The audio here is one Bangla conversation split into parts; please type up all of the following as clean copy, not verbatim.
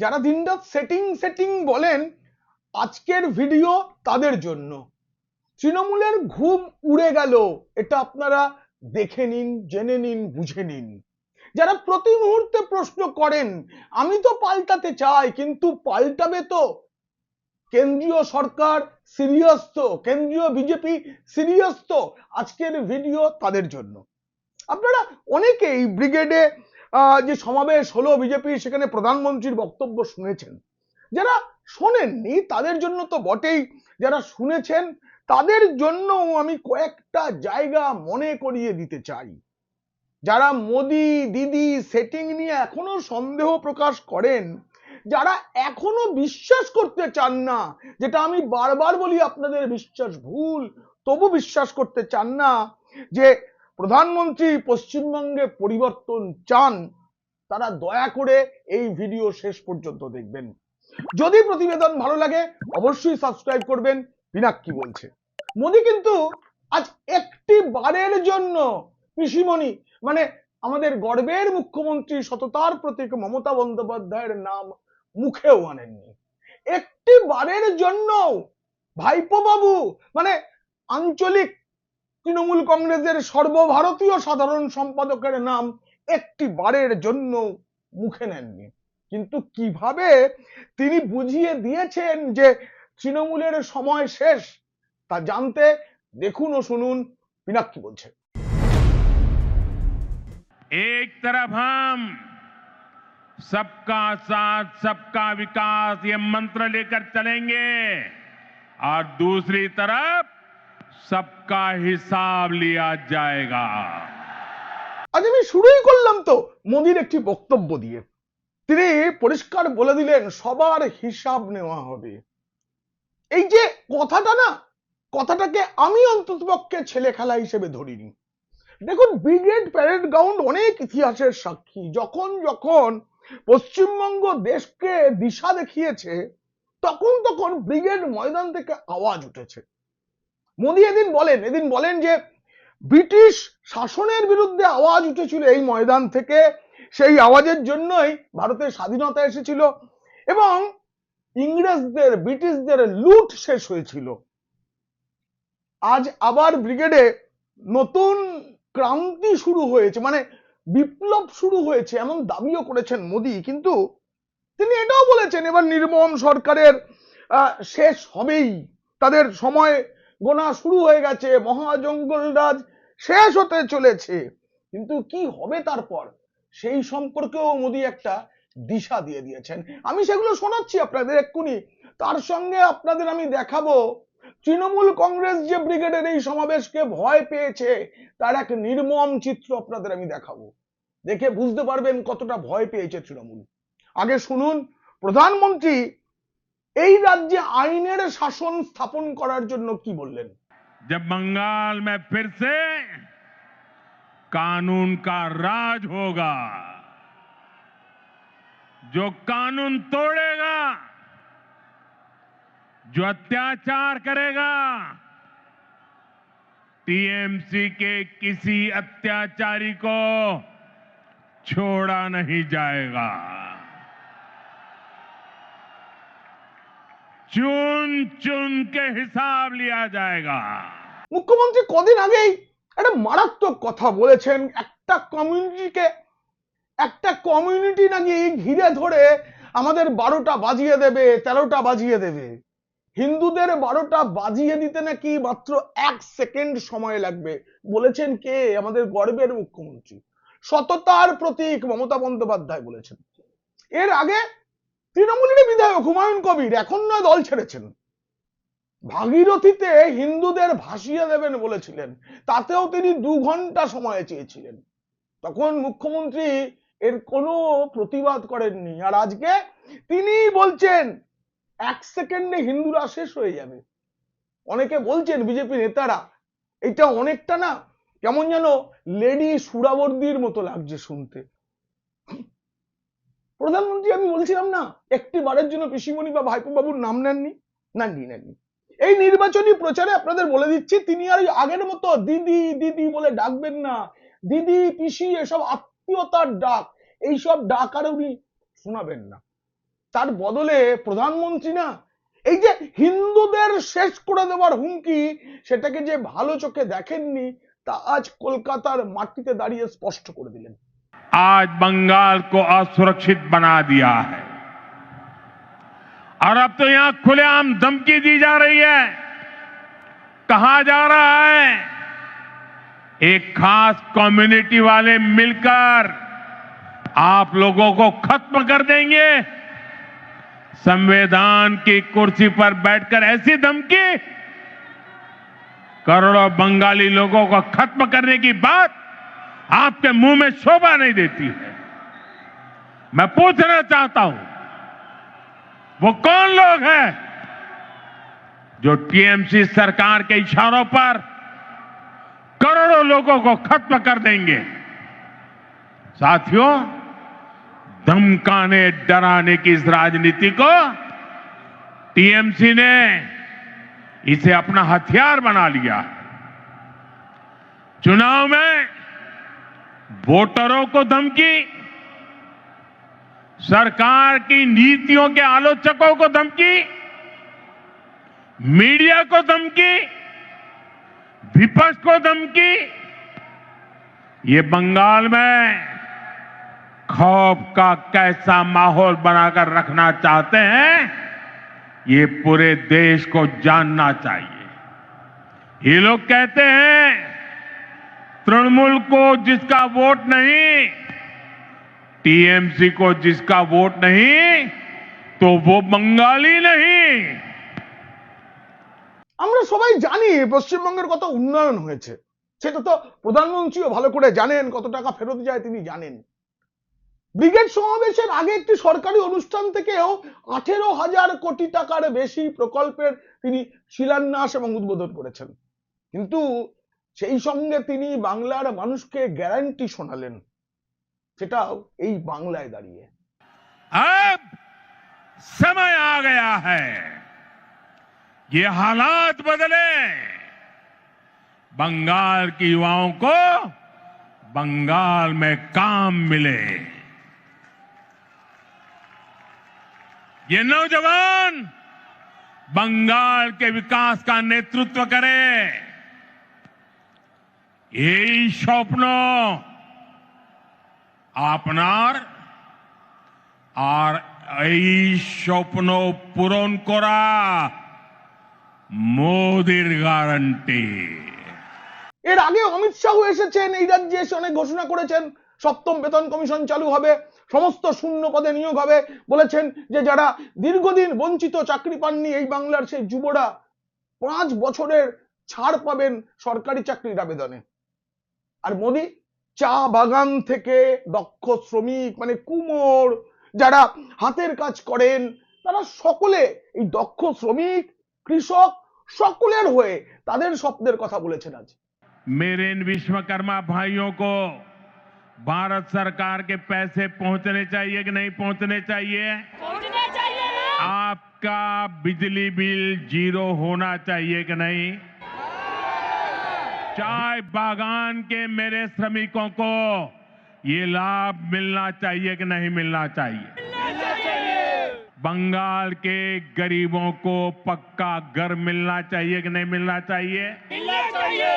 যারা দিনরাত সেটিং সেটিং বলেন আজকের ভিডিও তাদের জন্য। তৃণমূলের ঘুম উড়ে গেল, এটা আপনারা দেখে নিন, জেনে নিন, বুঝে নিন। যারা প্রতি মুহূর্তে প্রশ্ন করেন আমি তো পাল্টাতে চাই, কিন্তু পাল্টাবে তো? কেন্দ্রীয় সরকার সিরিয়াস তো? কেন্দ্রীয় বিজেপি সিরিয়াস তো? আজকের ভিডিও তাদের জন্য। আপনারা অনেকেই ব্রিগেডে যে সমাবেশ হলো বিজেপি, সেখানে প্রধানমন্ত্রীর বক্তব্য শুনেছেন। যারা শোনেননি তাদের জন্য তো বটেই, যারা শুনেছেন তাদের জন্য আমি কয়েকটা জায়গা মনে করিয়ে দিতে চাই। যারা মোদি দিদি সেটিং নিয়ে এখনো সন্দেহ প্রকাশ করেন, যারা এখনো বিশ্বাস করতে চান না, যেটা আমি বারবার বলি আপনাদের বিশ্বাস ভুল, তবু বিশ্বাস করতে চান না যে প্রধানমন্ত্রী পশ্চিমবঙ্গে পরিবর্তন চান, তারা দয়া করে এই ভিডিও শেষ পর্যন্ত দেখবেন। যদি প্রতিবেদন ভালো লাগে অবশ্যই সাবস্ক্রাইব করবেন। পিনাক্কি বলছে মোদি কিন্তু আজ একটি বারের জন্য পিসিমণি মানে আমাদের গর্বের মুখ্যমন্ত্রী সততার প্রতীক মমতা বন্দ্যোপাধ্যায়ের নাম মুখেও আনেননি। একটি বারের জন্য ভাইপো বাবু মানে আঞ্চলিক তৃণমূল কংগ্রেসের সর্বভারতীয় সাধারণ সম্পাদকের নাম একটি বারের জন্য মুখে নেননি। কিন্তু কিভাবে তিনি বুঝিয়ে দিয়েছেন যে তৃণমূলের সময় শেষ, তা জানতে দেখুন ও শুনুন পিনাক্কি বলছে। एक तरफ हम सबका साथ सबका विकास ये मंत्र लेकर चलेंगे और दूसरी तरफ सबका हिसाब लिया जाएगा। আজ আমি শুরুই করলাম তো মোদির একটি বক্তব্য দিয়ে। তিনি পরিষ্কার বলে দিলেন সবার হিসাব নেওয়া হবে। এই যে কথাটা না, কথাটাকে আমি অন্ততপক্ষে ছেলে খেলা হিসেবে ধরিনি। দেখুন, ব্রিগেড প্যারেড গ্রাউন্ড অনেক ইতিহাসের সাক্ষী। যখন যখন পশ্চিমবঙ্গ দেশকে দিশা দেখিয়েছে, তখন তখন ব্রিগেড ময়দান থেকে আওয়াজ উঠেছে। মোদি এদিন বলেন যে ব্রিটিশ শাসনের বিরুদ্ধে আওয়াজ উঠেছিল এই ময়দান থেকে, সেই আওয়াজের জন্যই ভারতের স্বাধীনতা এসেছিল এবং ইংরেজদের ব্রিটিশদের লুট শেষ হয়েছিল। আজ আবার ব্রিগেডে নতুন ক্রান্তি শুরু হয়েছে, মানে বিপ্লব শুরু হয়েছে, এমন দাবিও করেছেন মোদি। কিন্তু তিনি এটাও বলেছেন এবার নির্মম সরকারের শেষ হবেই, তাদের সময় গোনা শুরু হয়ে গেছে, মহাজঙ্গলরাজ শেষ হতে চলেছে। কিন্তু কি হবে তারপর সেই সম্পর্কেও মোদি একটা দিশা দিয়ে দিয়েছেন। আমি সেগুলো শোনাচ্ছি আপনাদের এক্ষুনি। তার সঙ্গে আপনাদের আমি দেখাবো তৃণমূল কংগ্রেস যে ব্রিগেডের এই সমাবেশকে ভয় পেয়েছে তার এক নির্মম চিত্র আপনাদের আমি দেখাবো। দেখে বুঝতে পারবেন কতটা ভয় পেয়েছে তৃণমূল। আগে শুনুন প্রধানমন্ত্রী এই রাজ্যে আইনের শাসন স্থাপন করার জন্য কি বললেন। जब बंगाल में फिर से कानून का राज होगा, जो कानून तोड़ेगा, जो अत्याचार करेगा, टीएमसी के किसी अत्याचारी को छोड़ा नहीं जाएगा। चुन चुन के हिसाब लिया जाएगा। মুখ্যমন্ত্রী কদিন আগেই একটা মারাত্মক কথা বলেছেন, একটা কমিউনিটি নাকি ঘিরে ধরে আমাদের 12টা বাজিয়ে দেবে, 13টা বাজিয়ে দেবে। হিন্দুদের 12টা বাজিয়ে দিতে নাকি মাত্র 1 সেকেন্ড সময় লাগবে। বলেছেন কে? আমাদের গর্বের মুখ্যমন্ত্রী সততার প্রতীক মমতা বন্দ্যোপাধ্যায় বলেছেন। এর আগে তৃণমূলের বিধায়ক হুমায়ুন কবির এখন নয় দল ছেড়েছেন, ভাগীরথীতে হিন্দুদের ভাসিয়ে দেবেন বলেছিলেন, তাতেও তিনি 2 ঘন্টা সময় চেয়েছিলেন। তখন মুখ্যমন্ত্রী এর কোনো প্রতিবাদ করেননি। আর আজকে তিনি বলছেন 1 সেকেন্ডে হিন্দুরা শেষ হয়ে যাবে। অনেকে বলছেন বিজেপি নেতারা এটা অনেকটা না কেমন যেন লেডি সুরাবর্দির মতো লাগছে শুনতে। প্রধানমন্ত্রী আমি বলছিলাম না একটি বারের জন্য পিসিমণি বা ভাইপো বাবুর নাম নেননি। এই নির্বাচনী প্রচারে আপনাদের বলে দিচ্ছি তিনি আর আগের মতো দিদি দিদি বলে ডাকবেন না। দিদি পিসি এসব আত্মীয়তার ডাক, এইসব ডাক আর উনি শোনাবেন না। তার বদলে প্রধানমন্ত্রী না, এই যে হিন্দুদের শেষ করে দেওয়ার হুমকি, সেটাকে যে ভালো চোখে দেখেননি তা আজ কলকাতার মাটিতে দাঁড়িয়ে স্পষ্ট করে দিলেন। आज बंगाल को असुरक्षित बना दिया है और अब तो यहां खुलेआम धमकी दी जा रही है। कहा जा रहा है एक खास कम्युनिटी वाले मिलकर आप लोगों को खत्म कर देंगे। संविधान की कुर्सी पर बैठकर ऐसी धमकी, करोड़ों बंगाली लोगों को खत्म करने की बात आपके मुंह में शोभा नहीं देती है। मैं पूछना चाहता हूं, वो कौन लोग हैं जो टीएमसी सरकार के इशारों पर करोड़ों लोगों को खत्म कर देंगे? साथियों, धमकाने डराने की इस राजनीति को टीएमसी ने इसे अपना हथियार बना लिया। चुनाव में वोटरों को धमकी, सरकार की नीतियों के आलोचकों को धमकी, मीडिया को धमकी, विपक्ष को धमकी। ये बंगाल में खौफ का कैसा माहौल बनाकर रखना चाहते हैं, ये पूरे देश को जानना चाहिए। ये लोग कहते हैं तृणमूल को जिसका वोट नहीं, टीएमसी को जिसका वोट नहीं, तो वो बंगाली नहीं। আমরা সবাই জানি পশ্চিমবঙ্গের কত উন্নয়ন হয়েছে, সেটা তো প্রধানমন্ত্রীও ভালো করে জানেন, কত টাকা ফেরত যায় তিনি জানেন। ব্রিগেড সমাবেশের আগে একটি সরকারি অনুষ্ঠান থেকেও 18,000 কোটি টাকার বেশি প্রকল্পের তিনি শিলান্যাস এবং উদ্বোধন করেছেন, কিন্তু সেই সঙ্গে তিনি বাংলার মানুষকে গ্যারান্টি শোনালেন, সেটাও এই বাংলায় দাঁড়িয়ে। अब समय आ गया है, ये हालात बदले। बंगाल के युवाओं को बंगाल में काम मिले। ये नौजवान बंगाल के विकास का नेतृत्व करे। এই স্বপ্ন আপনার আর এই স্বপ্ন পূরণ করা মোদির গ্যারান্টি। এর আগে অমিত শাহ এসেছেন এই রাজ্যে, এসে অনেক ঘোষণা করেছেন, সপ্তম বেতন কমিশন চালু হবে, সমস্ত শূন্য পদে নিয়োগ হবে, বলেছেন যে যারা দীর্ঘদিন বঞ্চিত চাকরি পাননি এই বাংলার সেই যুবরা 5 বছরের ছাড় পাবেন সরকারি চাকরির আবেদনে। আর মোদি চা বাগান থেকে দক্ষ শ্রমিক মানে কুমোর যারা হাতের কাজ করেন, তারা সকলে এই দক্ষ শ্রমিক কৃষক সকলের হয়ে তাদের স্বপ্নের কথা বলেছেন। আজ मेरे इन विश्वकर्मा भाइयों को भारत सरकार के पैसे पहुंचने चाहिए कि नहीं पहुंचने चाहिए? पहुंचने चाहिए ना? आपका बिजली बिल 0 होना चाहिए कि नहीं? चाय बागान के मेरे श्रमिकों को ये लाभ मिलना चाहिए कि नहीं मिलना चाहिए? बंगाल के गरीबों को पक्का घर मिलना चाहिए कि नहीं मिलना चाहिए? मिलना चाहिए।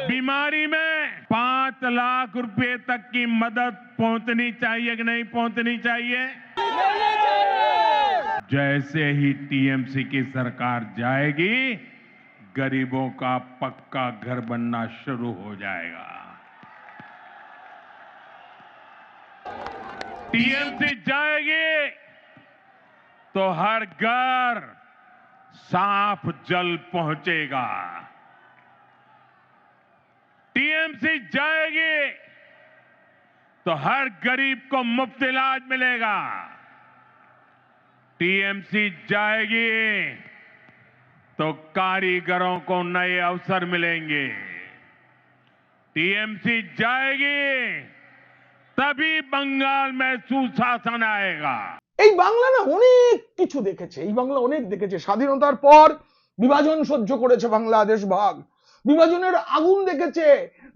बीमारी में 5 लाख रुपए तक की मदद पहुंचनी चाहिए कि नहीं पहुंचनी चाहिए? मिलना चाहिए। जैसे ही टीएमसी की सरकार जाएगी, गरीबों का पक्का घर बनना शुरू हो जाएगा। टीएमसी जाएगी तो हर घर साफ जल पहुंचेगा। टीएमसी जाएगी तो हर गरीब को मुफ्त इलाज मिलेगा। टीएमसी जाएगी तो कारीगरों को नए अवसर मिलेंगे। टीएमसी जाएगी तभी बंगाल में सुशासन आएगा। এই বাংলা না অনেক কিছু দেখেছে, এই বাংলা অনেক দেখেছে। স্বাধীনতার পর বিভাজন সহ্য করেছে, বাংলাদেশ ভাগ, বিভাজনের আগুন দেখেছে,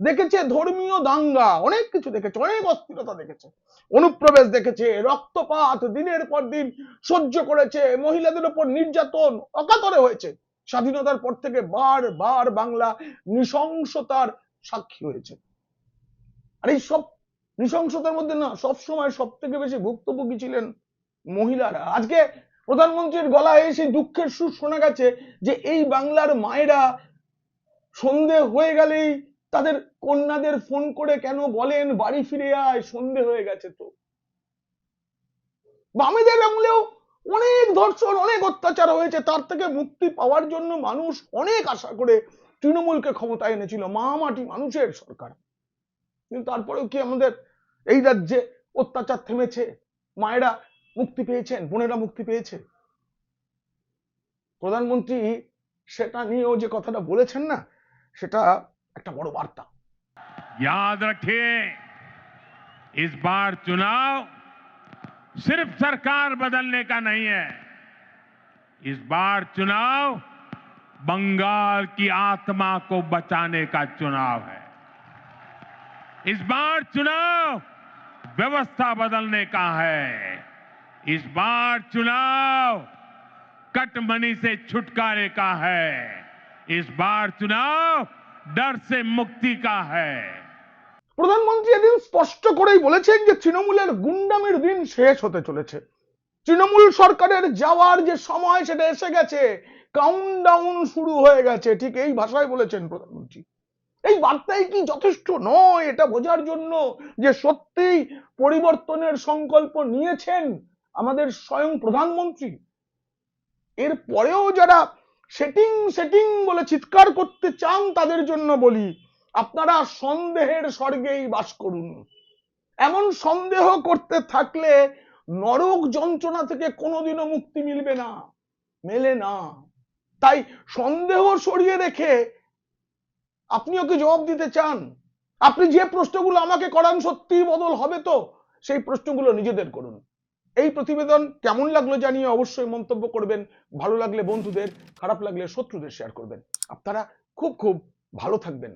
দেখেছে ধর্মীয় দাঙ্গা, অনেক কিছু দেখেছে, অনেক অস্থিরতা দেখেছে, অনুপ্রবেশ দেখেছে, রক্তপাত দিনের পর দিন সহ্য করেছে, মহিলাদের উপর নির্যাতন অকাতরে হয়েছে। স্বাধীনতার পর থেকে বারবার বাংলা নৃশংসতার সাক্ষী হয়েছে। আর এই সব নৃশংসতার মধ্যে না সবসময় সব থেকে বেশি ভুক্তভোগী ছিলেন মহিলারা। আজকে প্রধানমন্ত্রীর গলায় সেই দুঃখের সুর শোনা গেছে যে এই বাংলার মায়েরা সন্ধে হয়ে গেলেই তাদের কন্যাদের ফোন করে কেন বলেন বাড়ি ফিরে আয়, সন্ধে হয়ে গেছে। তো বামেদের আমলেও অনেক ধর্ষণ, অনেক অত্যাচার হয়েছে, তার থেকে মুক্তি পাওয়ার জন্য মানুষ অনেক আশা করে তৃণমূলকে ক্ষমতায় এনেছিল, মা মাটি মানুষের সরকার। কিন্তু তারপরেও কি আমাদের এই রাজ্যে অত্যাচার থেমেছে? মায়েরা মুক্তি পেয়েছেন, বোনেরা মুক্তি পেয়েছে? প্রধানমন্ত্রী সেটা নিয়েও যে কথাটা বলেছেন না, সেটা একটা বড় বার্তা। याद रखिए, इस बार चुनाव सिर्फ सरकार बदलने का नहीं है। इस बार चुनाव बंगाल की आत्मा को बचाने का चुनाव है। इस बार चुनाव व्यवस्था बदलने का है। इस बार चुनाव कटमनी से छुटकारे का है। इस बार चुनाव डर से मुक्ति का है। প্রধানমন্ত্রী এদিন স্পষ্ট করেই বলেছেন যে তৃণমূলের গুন্ডামির দিন শেষ হতে চলেছে, তৃণমূল সরকারের যাওয়ার যে সময় সেটা এসে গেছে, কাউন্টডাউন শুরু হয়ে গেছে, ঠিক এই ভাষায় বলেছেন প্রধানমন্ত্রী। এই বার্তাই কি যথেষ্ট নয় এটা বোঝার জন্য যে সত্যিই পরিবর্তনের সংকল্প নিয়েছেন আমাদের স্বয়ং প্রধানমন্ত্রী? এর পরেও যারা সেটিং সেটিং বলে চিৎকার করতে চান তাদের জন্য বলি, আপনারা সন্দেহের স্বর্গেই বাস করুন। এমন সন্দেহ করতে থাকলে নরক যন্ত্রণা থেকে কোনোদিনও মুক্তি মিলবে না, মেলে না। তাই সন্দেহ সরিয়ে রেখে আপনিও কি জবাব দিতে চান? আপনি যে প্রশ্নগুলো আমাকে করান সত্যিই বদল হবে তো? সেই প্রশ্নগুলো নিজেদের করুন। এই প্রতিবেদন কেমন লাগলো জানিয়ে অবশ্যই মন্তব্য করবেন। ভালো লাগলে বন্ধুদের, খারাপ লাগলে শত্রুদের শেয়ার করবেন। আপনারা খুব খুব ভালো থাকবেন।